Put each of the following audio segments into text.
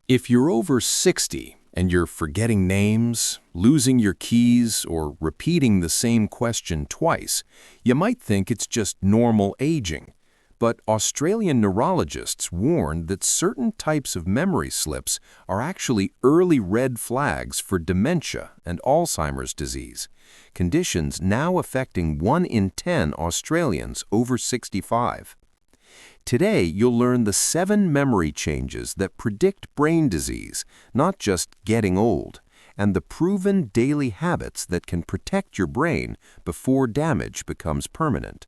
If you're over 60 and you're forgetting names, losing your keys, or repeating the same question twice, you might think it's just normal aging. But Australian neurologists warn that certain types of memory slips are actually early red flags for dementia and Alzheimer's disease, conditions now affecting 1 in 10 Australians over 65. Today, you'll learn the 7 memory changes that predict brain disease, not just getting old, and the proven daily habits that can protect your brain before damage becomes permanent.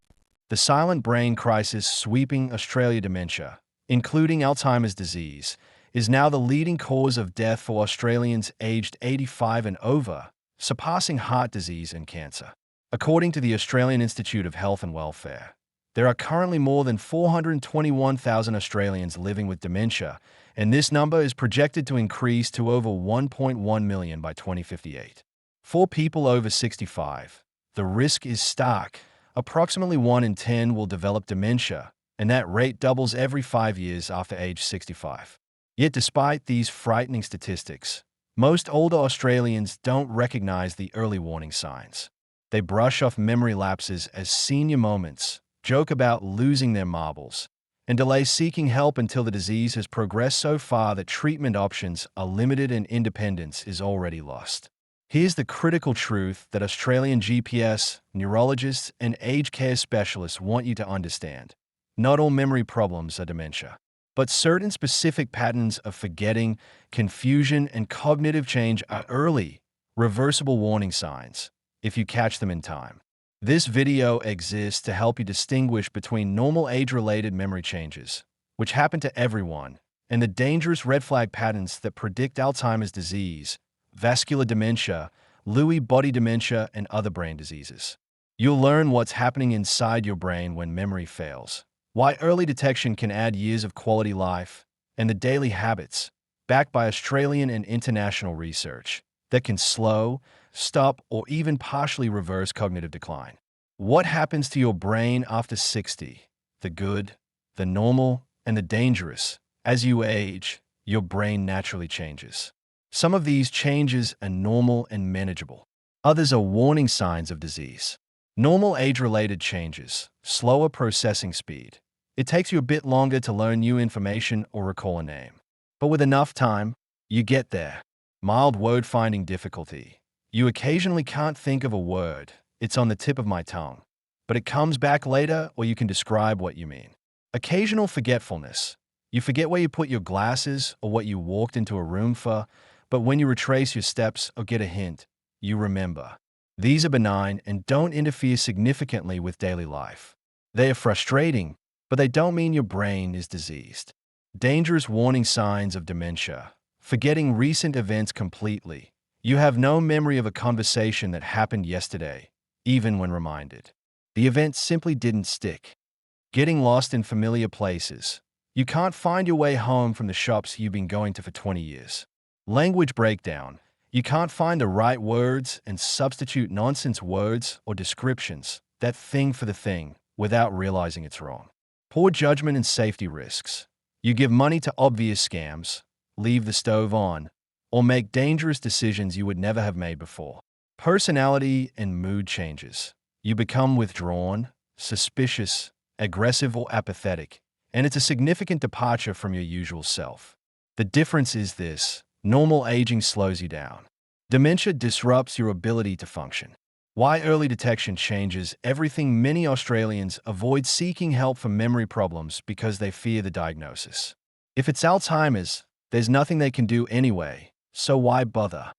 The silent brain crisis sweeping Australia dementia, including Alzheimer's disease, is now the leading cause of death for Australians aged 85 and over, surpassing heart disease and cancer. According to the Australian Institute of Health and Welfare, there are currently more than 421,000 Australians living with dementia, and this number is projected to increase to over 1.1 million by 2058. For people over 65, the risk is stark. Approximately 1 in 10 will develop dementia, and that rate doubles every 5 years after age 65. Yet despite these frightening statistics, most older Australians don't recognize the early warning signs. They brush off memory lapses as senior moments, joke about losing their marbles, and delay seeking help until the disease has progressed so far that treatment options are limited and independence is already lost. Here's the critical truth that Australian GPS, neurologists, and aged care specialists want you to understand. Not all memory problems are dementia, but certain specific patterns of forgetting, confusion, and cognitive change are early, reversible warning signs, if you catch them in time. This video exists to help you distinguish between normal age-related memory changes, which happen to everyone, and the dangerous red flag patterns that predict Alzheimer's disease, vascular dementia, Lewy body dementia, and other brain diseases. You'll learn what's happening inside your brain when memory fails, why early detection can add years of quality life, and the daily habits, backed by Australian and international research, that can slow, stop, or even partially reverse cognitive decline. What happens to your brain after 60? The good, the normal, and the dangerous. As you age, your brain naturally changes. Some of these changes are normal and manageable. Others are warning signs of disease. Normal age-related changes, slower processing speed. It takes you a bit longer to learn new information or recall a name. But with enough time, you get there. Mild word-finding difficulty. You occasionally can't think of a word. It's on the tip of my tongue. But it comes back later, or you can describe what you mean. Occasional forgetfulness. You forget where you put your glasses or what you walked into a room for, but when you retrace your steps or get a hint, you remember. These are benign and don't interfere significantly with daily life. They are frustrating, but they don't mean your brain is diseased. Dangerous warning signs of dementia. Forgetting recent events completely. You have no memory of a conversation that happened yesterday, even when reminded. The event simply didn't stick. Getting lost in familiar places. You can't find your way home from the shops you've been going to for 20 years. Language breakdown. You can't find the right words and substitute nonsense words or descriptions, that thing for the thing, without realizing it's wrong. Poor judgment and safety risks. You give money to obvious scams, leave the stove on, or make dangerous decisions you would never have made before. Personality and mood changes. You become withdrawn, suspicious, aggressive, or apathetic, and it's a significant departure from your usual self. The difference is this: normal aging slows you down. Dementia disrupts your ability to function. Why early detection changes everything. Many Australians avoid seeking help for memory problems because they fear the diagnosis. If it's Alzheimer's, there's nothing they can do anyway, so why bother?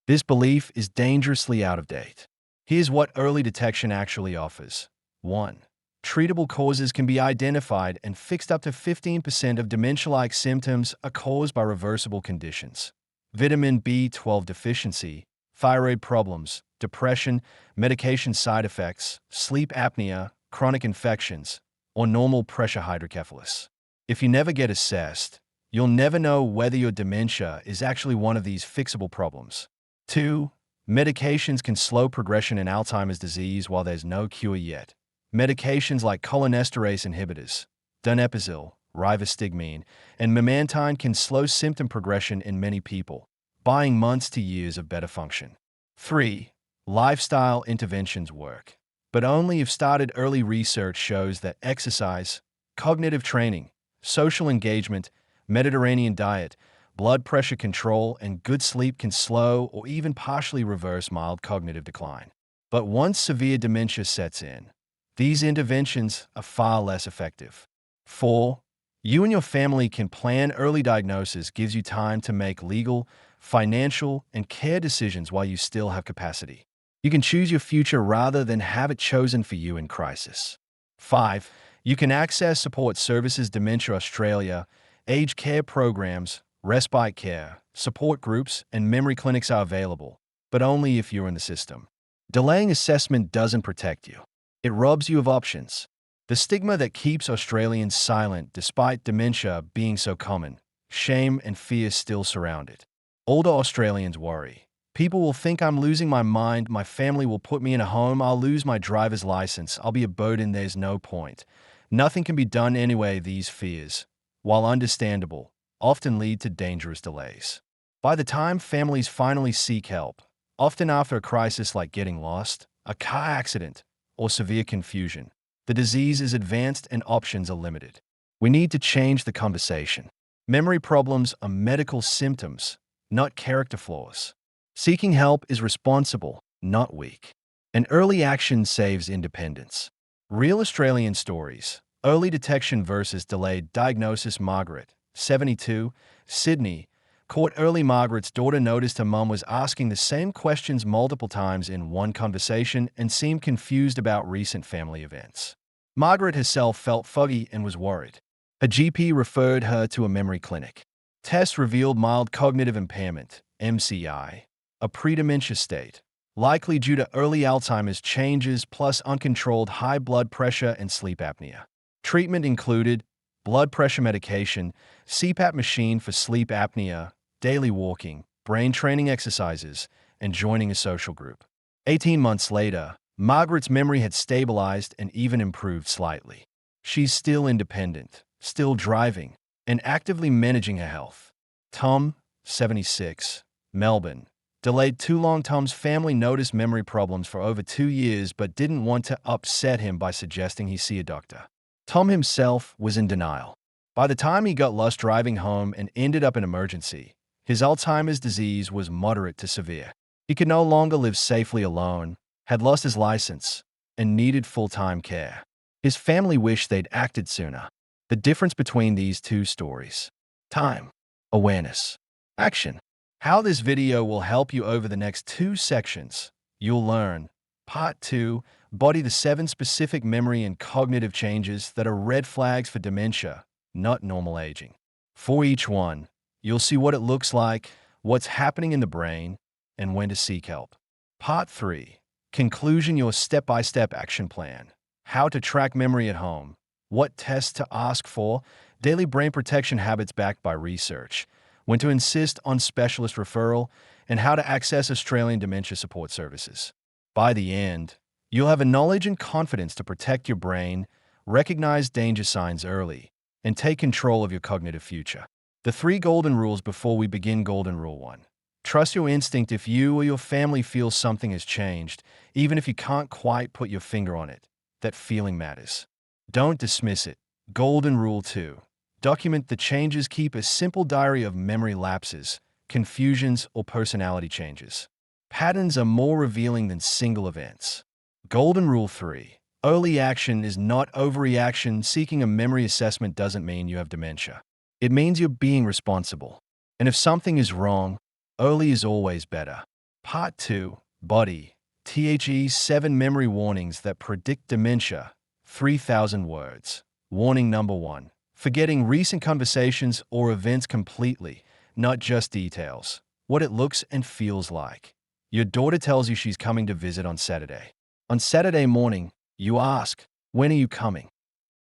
This belief is dangerously out of date. Here's what early detection actually offers. 1. Treatable causes can be identified and fixed. Up to 15% of dementia-like symptoms are caused by reversible conditions. Vitamin B12 deficiency, thyroid problems, depression, medication side effects, sleep apnea, chronic infections, or normal pressure hydrocephalus. If you never get assessed, you'll never know whether your dementia is actually one of these fixable problems. 2. Medications can slow progression in Alzheimer's disease while there's no cure yet. Medications like cholinesterase inhibitors, donepezil, rivastigmine, and memantine can slow symptom progression in many people, buying months to years of better function. 3. Lifestyle interventions work, but only if started early. Research shows that exercise, cognitive training, social engagement, Mediterranean diet, blood pressure control, and good sleep can slow or even partially reverse mild cognitive decline. But once severe dementia sets in, these interventions are far less effective. 4. You and your family can plan. Early diagnosis gives you time to make legal, financial, and care decisions while you still have capacity. You can choose your future rather than have it chosen for you in crisis. 5. You can access support services. Dementia Australia, aged care programs, respite care, support groups, and memory clinics are available, but only if you're in the system. Delaying assessment doesn't protect you. It robs you of options. The stigma that keeps Australians silent despite dementia being so common, shame and fear still surround it. Older Australians worry. People will think I'm losing my mind, my family will put me in a home, I'll lose my driver's license, I'll be a burden, there's no point. Nothing can be done anyway. These fears, while understandable, often lead to dangerous delays. By the time families finally seek help, often after a crisis like getting lost, a car accident, or severe confusion, the disease is advanced and options are limited. We need to change the conversation. Memory problems are medical symptoms, not character flaws. Seeking help is responsible, not weak. And early action saves independence. Real Australian stories. Early detection versus delayed diagnosis. Margaret, 72, Sydney, caught early. Margaret's daughter noticed her mum was asking the same questions multiple times in one conversation and seemed confused about recent family events. Margaret herself felt foggy and was worried. Her GP referred her to a memory clinic. Tests revealed mild cognitive impairment, MCI, a pre-dementia state, likely due to early Alzheimer's changes plus uncontrolled high blood pressure and sleep apnea. Treatment included blood pressure medication, CPAP machine for sleep apnea, daily walking, brain training exercises, and joining a social group. 18 months later, Margaret's memory had stabilized and even improved slightly. She's still independent, still driving, and actively managing her health. Tom, 76, Melbourne, delayed too long. Tom's family noticed memory problems for over 2 years but didn't want to upset him by suggesting he see a doctor. Tom himself was in denial. By the time he got lost driving home and ended up in emergency, his Alzheimer's disease was moderate to severe. He could no longer live safely alone, had lost his license, and needed full-time care. His family wished they'd acted sooner. The difference between these two stories: time, awareness, action. How this video will help you over the next 2 sections. You'll learn Part 2, body the 7 specific memory and cognitive changes that are red flags for dementia, not normal aging. For each one, you'll see what it looks like, what's happening in the brain, and when to seek help. Part 3, conclusion, your step-by-step action plan. How to track memory at home, what tests to ask for, daily brain protection habits backed by research, when to insist on specialist referral, and how to access Australian dementia support services. By the end, you'll have a knowledge and confidence to protect your brain, recognize danger signs early, and take control of your cognitive future. The 3 golden rules before we begin. Golden Rule 1. Trust your instinct. If you or your family feels something has changed, even if you can't quite put your finger on it, that feeling matters. Don't dismiss it. Golden Rule 2. Document the changes. Keep a simple diary of memory lapses, confusions, or personality changes. Patterns are more revealing than single events. Golden Rule 3. Early action is not overreaction. Seeking a memory assessment doesn't mean you have dementia. It means you're being responsible. And if something is wrong, early is always better. Part 2. Body. THE 7 memory warnings that predict dementia. 3,000 words. Warning number 1. Forgetting recent conversations or events completely, not just details. What it looks and feels like. Your daughter tells you she's coming to visit on Saturday. On Saturday morning, you ask, "When are you coming?"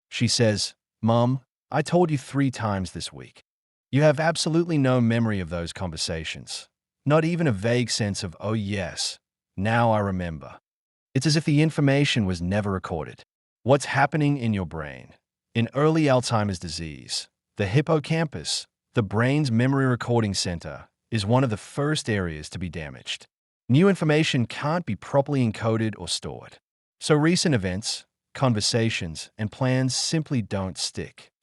She says, "Mom, I told you 3 times this week." You have absolutely no memory of those conversations. Not even a vague sense of, "Oh yes, now I remember." It's as if the information was never recorded. What's happening in your brain? In early Alzheimer's disease, the hippocampus, the brain's memory recording center, is one of the first areas to be damaged. New information can't be properly encoded or stored. So recent events, conversations, and plans simply don't stick.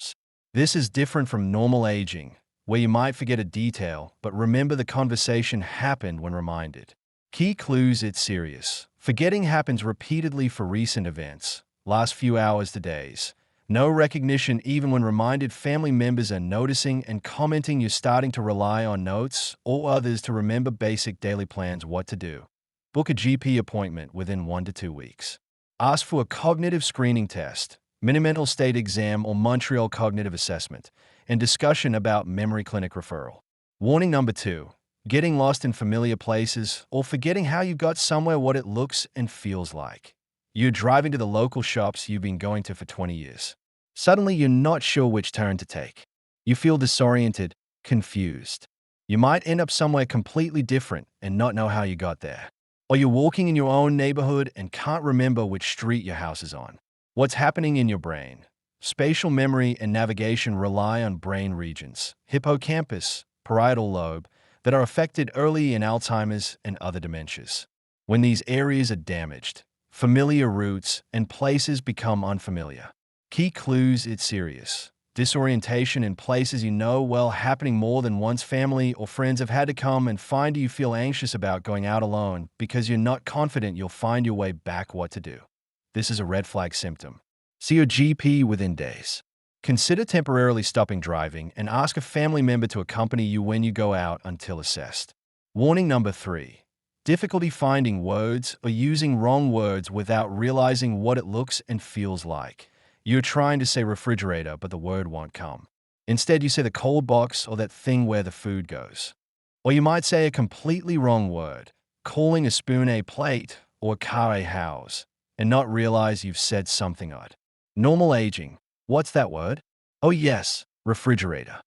This is different from normal aging, where you might forget a detail but remember the conversation happened when reminded. Key clues: it's serious. Forgetting happens repeatedly for recent events, last few hours to days. No recognition even when reminded. Family members are noticing and commenting. You're starting to rely on notes or others to remember basic daily plans. What to do. Book a GP appointment within 1 to 2 weeks. Ask for a cognitive screening test, mini-mental state exam or Montreal cognitive assessment, and discussion about memory clinic referral. Warning number 2. Getting lost in familiar places or forgetting how you got somewhere, what it looks and feels like. You're driving to the local shops you've been going to for 20 years. Suddenly, you're not sure which turn to take. You feel disoriented, confused. You might end up somewhere completely different and not know how you got there. Or you're walking in your own neighborhood and can't remember which street your house is on. What's happening in your brain? Spatial memory and navigation rely on brain regions, hippocampus, parietal lobe, that are affected early in Alzheimer's and other dementias. When these areas are damaged, familiar routes and places become unfamiliar. Key clues: it's serious. Disorientation in places you know well, happening more than once. Family or friends have had to come and find you. You feel anxious about going out alone because you're not confident you'll find your way back. What to do. This is a red flag symptom. See your GP within days. Consider temporarily stopping driving and ask a family member to accompany you when you go out until assessed. Warning number 3. Difficulty finding words or using wrong words without realizing what it looks and feels like. You're trying to say refrigerator, but the word won't come. Instead, you say the cold box or that thing where the food goes. Or you might say a completely wrong word, calling a spoon a plate or a car a house, and not realize you've said something odd. Normal aging. What's that word? Oh yes, refrigerator.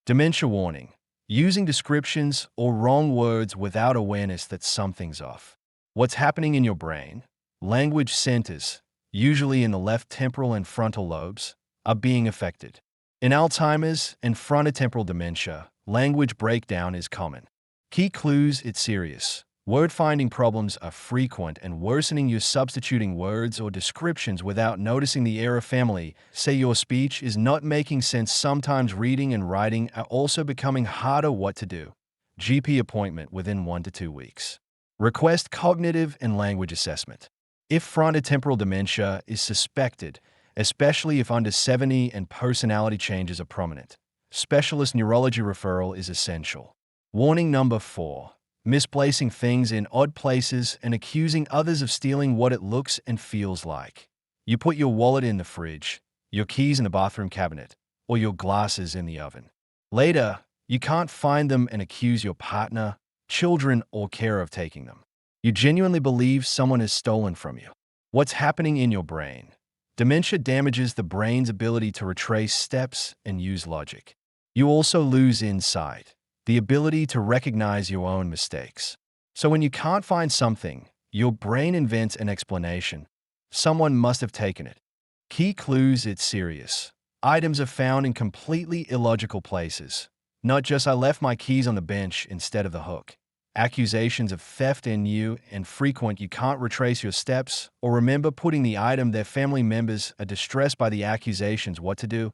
Dementia warning. Using descriptions or wrong words without awareness that something's off. What's happening in your brain? Language centers, usually in the left temporal and frontal lobes, are being affected. In Alzheimer's and frontotemporal dementia, language breakdown is common. Key clues: it's serious. Word-finding problems are frequent and worsening. You're substituting words or descriptions without noticing the error. Family say your speech is not making sense. Sometimes reading and writing are also becoming harder. What to do. GP appointment within 1 to 2 weeks. Request cognitive and language assessment. If frontotemporal dementia is suspected, especially if under 70 and personality changes are prominent, specialist neurology referral is essential. Warning number 4. Misplacing things in odd places and accusing others of stealing what it looks and feels like. You put your wallet in the fridge, your keys in the bathroom cabinet, or your glasses in the oven. Later, you can't find them and accuse your partner, children, or carer of taking them. You genuinely believe someone has stolen from you. What's happening in your brain? Dementia damages the brain's ability to retrace steps and use logic. You also lose insight, the ability to recognize your own mistakes. So when you can't find something, your brain invents an explanation. Someone must have taken it. Key clues: it's serious. Items are found in completely illogical places. Not just "I left my keys on the bench" instead of the hook. Accusations of theft are new and frequent. You can't retrace your steps or remember putting the item there. Family members are distressed by the accusations. What to do.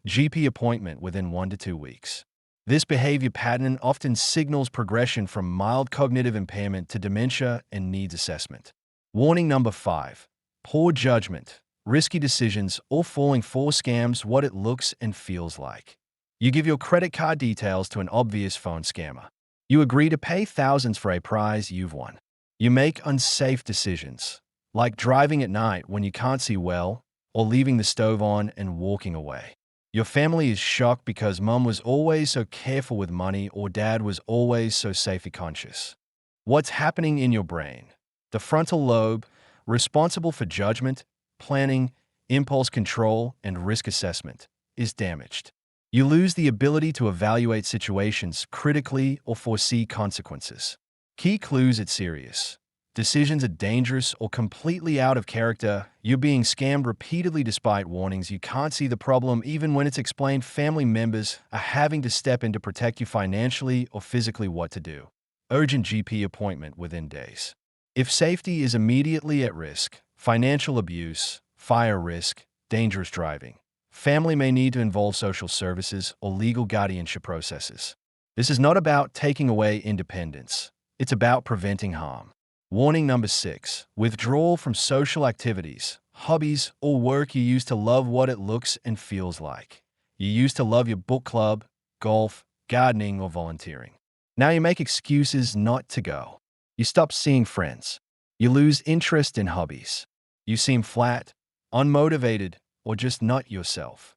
GP appointment within 1 to 2 weeks. This behavior pattern often signals progression from mild cognitive impairment to dementia and needs assessment. Warning number 5. Poor judgment, risky decisions, or falling for scams. What it looks and feels like. You give your credit card details to an obvious phone scammer. You agree to pay thousands for a prize you've won. You make unsafe decisions, like driving at night when you can't see well, or leaving the stove on and walking away. Your family is shocked because mom was always so careful with money or dad was always so safety conscious. What's happening in your brain? The frontal lobe, responsible for judgment, planning, impulse control, and risk assessment, is damaged. You lose the ability to evaluate situations critically or foresee consequences. Key clues: it's serious. decisions are dangerous or completely out of character, you're being scammed repeatedly despite warnings, you can't see the problem even when it's explained, family members are having to step in to protect you financially or physically, what to do. Urgent GP appointment within days. If safety is immediately at risk, financial abuse, fire risk, dangerous driving, family may need to involve social services or legal guardianship processes. This is not about taking away independence. It's about preventing harm. Warning number 6. Withdrawal from social activities, hobbies, or work you used to love what it looks and feels like. You used to love your book club, golf, gardening, or volunteering. Now you make excuses not to go. You stop seeing friends. You lose interest in hobbies. You seem flat, unmotivated, or just not yourself.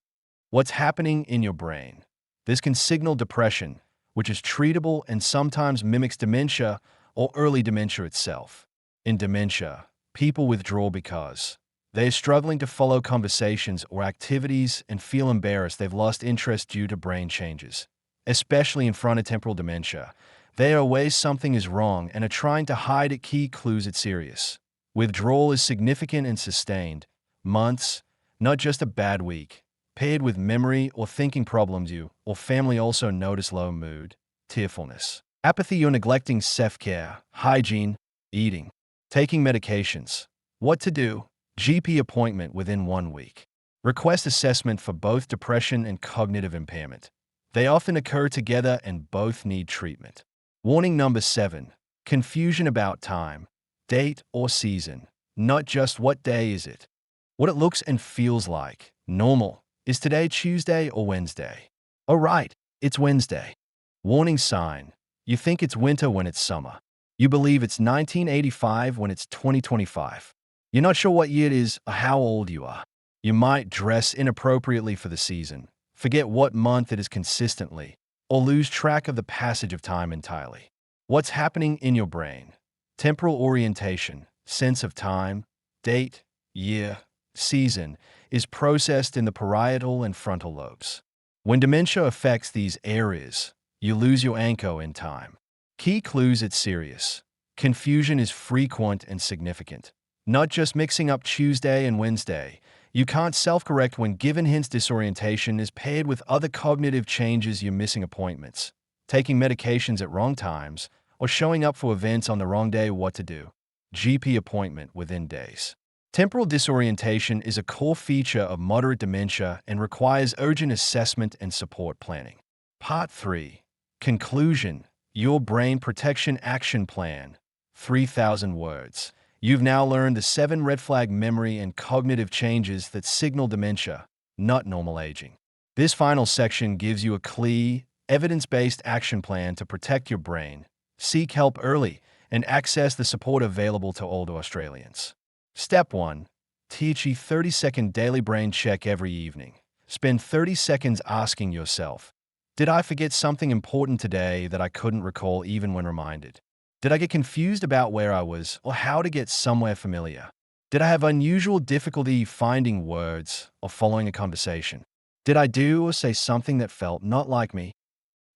What's happening in your brain? This can signal depression, which is treatable and sometimes mimics dementia or early dementia itself. In dementia, people withdraw because they're struggling to follow conversations or activities and feel embarrassed. They've lost interest due to brain changes. Especially in frontotemporal dementia, they are aware something is wrong and are trying to hide it. Key clues: it's serious. Withdrawal is significant and sustained, months, not just a bad week. Paired with memory or thinking problems, you or family also notice low mood, tearfulness, apathy, or neglecting self-care, hygiene, eating, taking medications. What to do? GP appointment within 1 week. Request assessment for both depression and cognitive impairment. They often occur together and both need treatment. Warning number 7. Confusion about time, date, or season. Not just what day is it. What it looks and feels like. Normal. Is today Tuesday or Wednesday? Oh right, it's Wednesday. Warning sign. You think it's winter when it's summer. You believe it's 1985 when it's 2025. You're not sure what year it is or how old you are. You might dress inappropriately for the season, forget what month it is consistently, or lose track of the passage of time entirely. What's happening in your brain? Temporal orientation, sense of time, date, year, season, is processed in the parietal and frontal lobes. When dementia affects these areas, you lose your anchor in time. Key clues: it's serious. Confusion is frequent and significant. Not just mixing up Tuesday and Wednesday. You can't self-correct when given hints. Disorientation is paired with other cognitive changes. You're missing appointments, taking medications at wrong times, or showing up for events on the wrong day. What to do? GP appointment within days. Temporal disorientation is a core feature of moderate dementia and requires urgent assessment and support planning. Part 3. Conclusion. Your Brain Protection Action Plan. 3,000 words. You've now learned the 7 red flag memory and cognitive changes that signal dementia, not normal aging. This final section gives you a clear, evidence-based action plan to protect your brain, seek help early, and access the support available to older Australians. Step 1. Teach a 30-second daily brain check every evening. Spend 30 seconds asking yourself, did I forget something important today that I couldn't recall even when reminded? Did I get confused about where I was or how to get somewhere familiar? Did I have unusual difficulty finding words or following a conversation? Did I do or say something that felt not like me?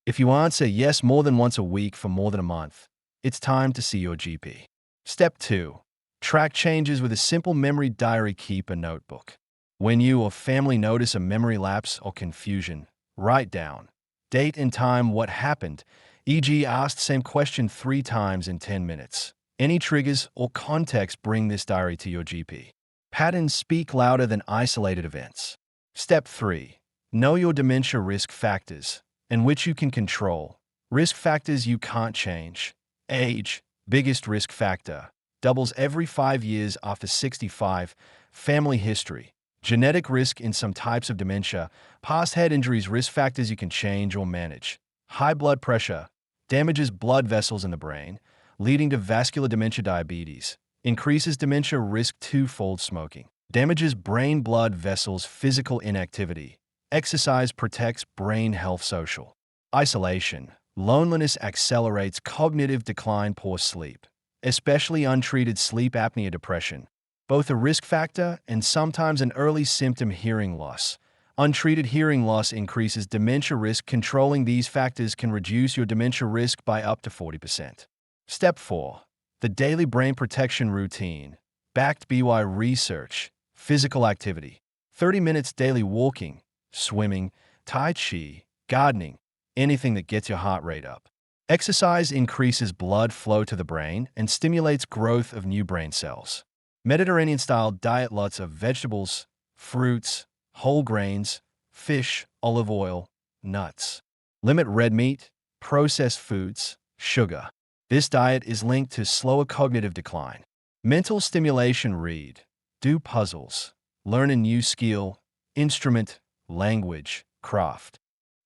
If you answer yes more than once a week for more than a month, it's time to see your GP. Step 2. Track changes with a simple memory diary. Keep a notebook. When you or family notice a memory lapse or confusion, write down date and time what happened, e.g. asked same question 3 times in 10 minutes. Any triggers or context, bring this diary to your GP. Patterns speak louder than isolated events. Step 3. Know your dementia risk factors, and which you can control. Risk factors you can't change. Age, biggest risk factor, doubles every 5 years after 65. Family history, genetic risk in some types of dementia, past head injuries. Risk factors you can change or manage. High blood pressure, damages blood vessels in the brain, leading to vascular dementia. Diabetes, increases dementia risk. Twofold smoking, damages brain blood vessels. Physical inactivity, exercise protects brain health. Social isolation, loneliness accelerates cognitive decline. Poor sleep, especially untreated sleep apnea. Depression, both a risk factor and sometimes an early symptom. Hearing loss, untreated hearing loss increases dementia risk. Controlling these factors can reduce your dementia risk by up to 40%. Step 4. The daily brain protection routine, backed by research, physical activity, 30 minutes daily walking, swimming, tai chi, gardening, anything that gets your heart rate up. Exercise increases blood flow to the brain and stimulates growth of new brain cells. Mediterranean-style diet, lots of vegetables, fruits, whole grains, fish, olive oil, nuts. Limit red meat, processed foods, sugar. This diet is linked to slower cognitive decline. Mental stimulation, read, do puzzles, learn a new skill, instrument, language, craft.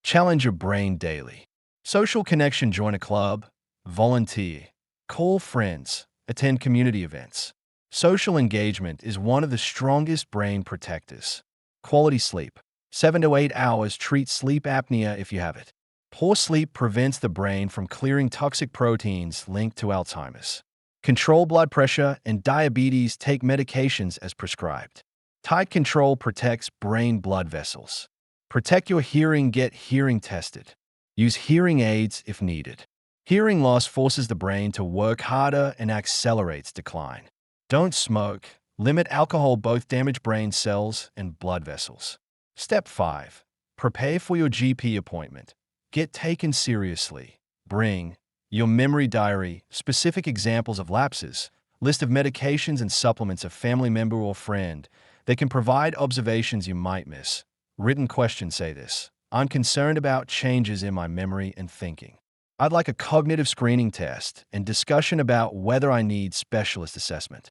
Challenge your brain daily. Social connection, join a club, volunteer, call friends, attend community events. Social engagement is one of the strongest brain protectors. Quality sleep, 7 to 8 hours, treat sleep apnea if you have it. Poor sleep prevents the brain from clearing toxic proteins linked to Alzheimer's. Control blood pressure and diabetes, take medications as prescribed. Tight control protects brain blood vessels. Protect your hearing, get hearing tested. Use hearing aids if needed. Hearing loss forces the brain to work harder and accelerates decline. Don't smoke. Limit alcohol, both damage brain cells and blood vessels. Step 5. Prepare for your GP appointment. Get taken seriously. Bring your memory diary, specific examples of lapses, list of medications and supplements, a family member or friend. They can provide observations you might miss. Written questions, say this: I'm concerned about changes in my memory and thinking. I'd like a cognitive screening test and discussion about whether I need specialist assessment.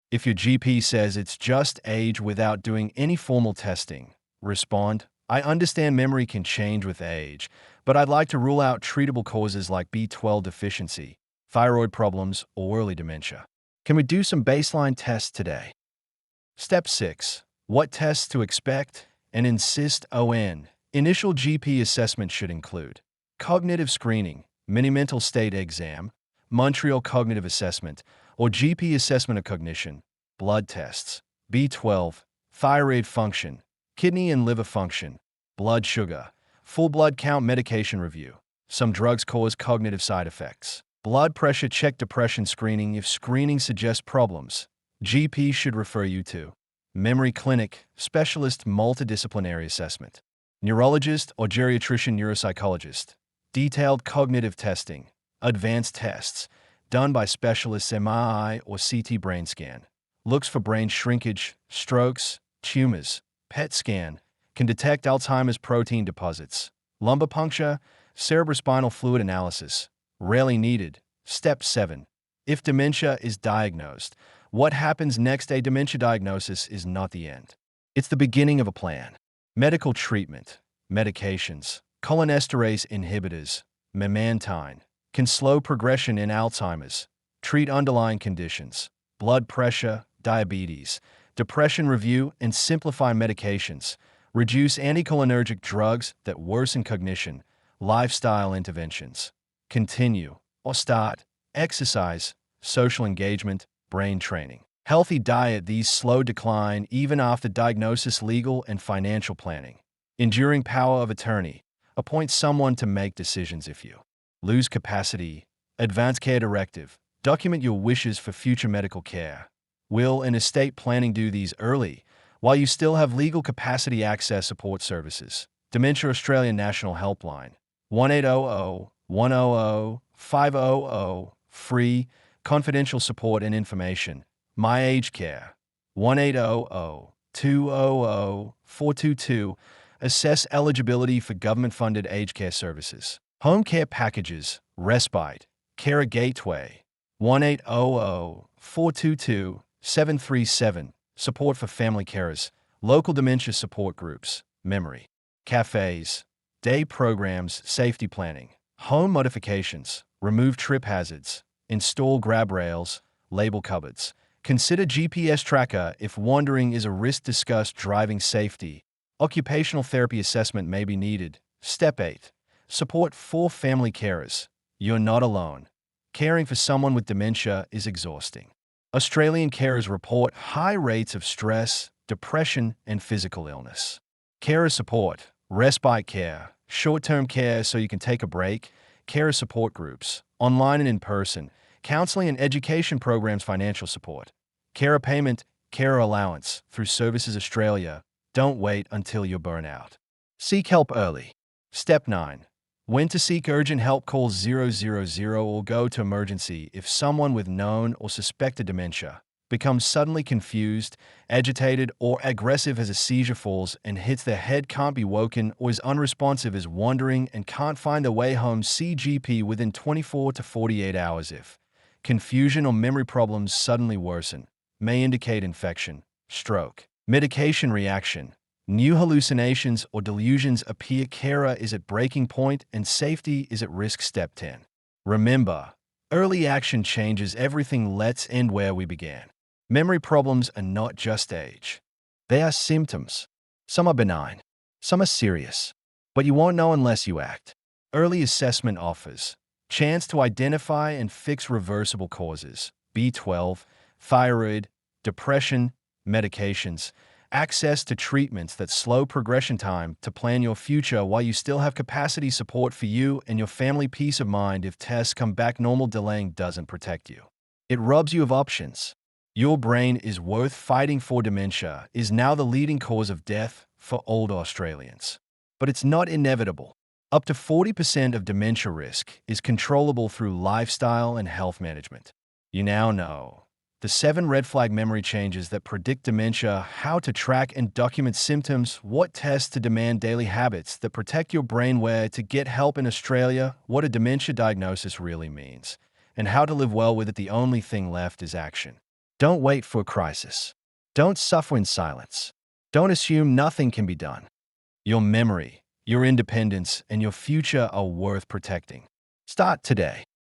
If your GP says it's just age without doing any formal testing, respond, I understand memory can change with age, but I'd like to rule out treatable causes like B12 deficiency, thyroid problems, or early dementia. Can we do some baseline tests today? Step 6. What tests to expect and insist on. Initial GP assessment should include cognitive screening, mini mental state exam, Montreal Cognitive Assessment, or GP assessment of cognition, blood tests, B12, thyroid function, kidney and liver function, blood sugar, full blood count, medication review. Some drugs cause cognitive side effects. Blood pressure check, depression screening. If screening suggests problems, GP should refer you to memory clinic, specialist, multidisciplinary assessment, neurologist or geriatrician, neuropsychologist. Detailed cognitive testing, advanced tests, done by specialists, MRI or CT brain scan. Looks for brain shrinkage, strokes, tumors. PET scan can detect Alzheimer's protein deposits. Lumbar puncture, cerebrospinal fluid analysis. Rarely needed. Step 7. If dementia is diagnosed, what happens next? A dementia diagnosis is not the end. It's the beginning of a plan. Medical treatment, medications, cholinesterase inhibitors, memantine, can slow progression in Alzheimer's, treat underlying conditions, blood pressure, diabetes, depression review, and simplify medications, reduce anticholinergic drugs that worsen cognition, lifestyle interventions, continue or start, exercise, social engagement, brain training, healthy diet. These slow decline even after diagnosis, legal and financial planning, enduring power of attorney, appoint someone to make decisions if you lose capacity, advance care directive, document your wishes for future medical care, will and estate planning. Do these early while you still have legal capacity. Access support services. Dementia Australia National Helpline, 1800-100-500, free, confidential support and information. My Aged Care, 1800-200-422, assess eligibility for government-funded aged care services. Home care packages, respite, care gateway, 1800-422-737, support for family carers, local dementia support groups, memory, cafes, day programs, safety planning, home modifications, remove trip hazards, install grab rails, label cupboards. Consider GPS tracker if wandering is a risk. Discuss driving safety. Occupational therapy assessment may be needed. Step 8. Support for family carers. You're not alone. Caring for someone with dementia is exhausting. Australian carers report high rates of stress, depression, and physical illness. Carer support, respite care, short-term care so you can take a break, carer support groups, online and in person, counseling and education programs, financial support, carer payment, carer allowance through Services Australia. Don't wait until you're burnt out. Seek help early. Step 9. When to seek urgent help, call 000 or go to emergency if someone with known or suspected dementia becomes suddenly confused, agitated, or aggressive as a seizure falls and hits their head, can't be woken, or is unresponsive, is wandering and can't find their way home. See GP within 24 to 48 hours. If confusion or memory problems suddenly worsen, may indicate infection, stroke, medication reaction, new hallucinations or delusions appear, carer is at breaking point and safety is at risk. Step 10. Remember, early action changes everything. Let's end where we began. Memory problems are not just age. They are symptoms. Some are benign, some are serious, but you won't know unless you act. Early assessment offers chance to identify and fix reversible causes, B12, thyroid, depression, medications, access to treatments that slow progression time to plan your future while you still have capacity, support for you and your family, peace of mind if tests come back normal. Delaying doesn't protect you. It robs you of options. Your brain is worth fighting for. Dementia is now the leading cause of death for older Australians. But it's not inevitable. Up to 40% of dementia risk is controllable through lifestyle and health management. You now know the 7 red flag memory changes that predict dementia, how to track and document symptoms, what tests to demand, daily habits that protect your brain, where to get help in Australia, what a dementia diagnosis really means, and how to live well with it. The only thing left is action. Don't wait for a crisis. Don't suffer in silence. Don't assume nothing can be done. Your memory, your independence, and your future are worth protecting. Start today.